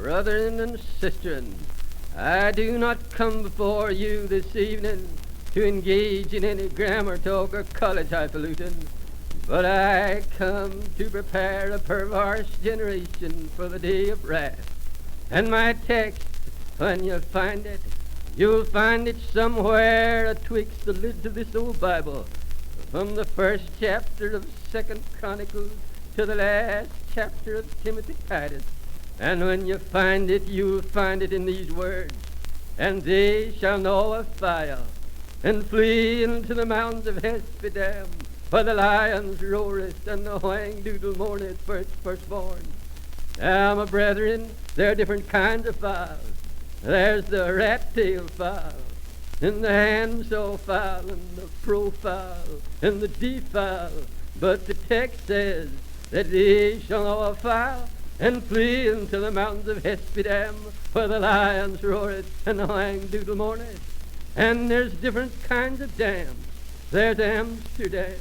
Brethren and sisters, I do not come before you this evening to engage in any grammar talk or college highfalutin, but I come to prepare a perverse generation for the day of wrath. And my text, when you find it, you'll find it somewhere atwixt the lids of this old Bible, from the first chapter of 2nd Chronicles to the last chapter of Timothy Titus. And when you find it, you'll find it in these words: and they shall know a fire, and flee into the mountains of Hespedam, where the lions roareth, and the whang-doodle mourneth for its firstborn. Now, my brethren, there are different kinds of fowls. There's the rat-tailed fowl, and the handsaw fowl, and the profile, and the defowl. But the text says that they shall know a fire, and flee into the mountains of Hespedam, where the lions roareth, and the whang-doodle mourneth. And there's different kinds of dams. There's Amsterdam,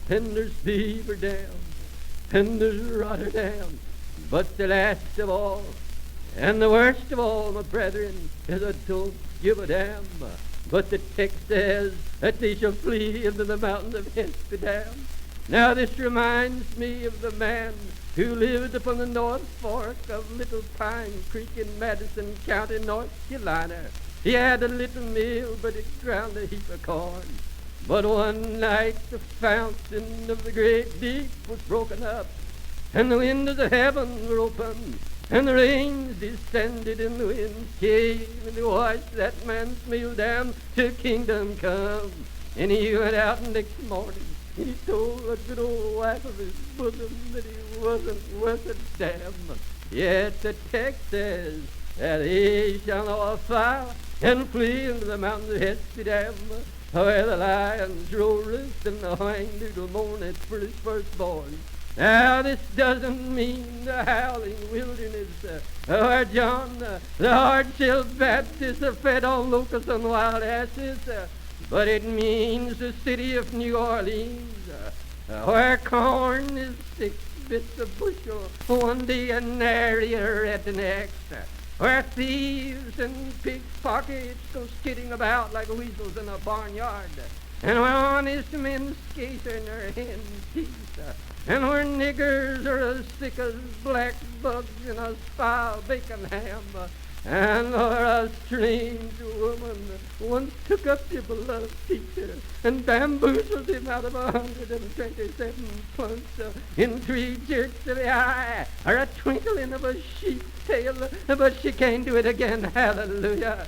and there's Beaver Dam, and there's Rotterdam. But the last of all, and the worst of all, my brethren, is I don't give a damn. But the text says that they shall flee into the mountains of Hespedam. Now this reminds me of the man who lived upon the North Fork of Little Pine Creek in Madison County, North Carolina. He had a little mill, but it ground a heap of corn. But one night the fountain of the great deep was broken up, and the windows of heaven were open, and the rains descended, and the winds came, and they washed that man's mill down to kingdom come. And he went out next morning, and he told the good old wife of his bosom that he wasn't worth a damn. Yet the text says that he shall know a fire, and flee into the mountains of Hespedam, where the lions roareth, and the whang-doodle mourneth for his firstborn. Now, this doesn't mean the howling wilderness where John, the hard-shelled Baptist, fed on locusts and wild asses, but it means the city of New Orleans, where corn is 6 bits a bushel one day and nary at the next, where thieves and pickpockets go skidding about like weasels in a barnyard, and where honest men skate in their hen's teeth, and where niggers are as thick as black bugs in a spile bacon ham, and where a strange woman once took up your beloved teacher and bamboozled him out of 127 plunks in 3 jerks of the eye or a twinkling of a sheep's tail, but she can't do it again. Hallelujah.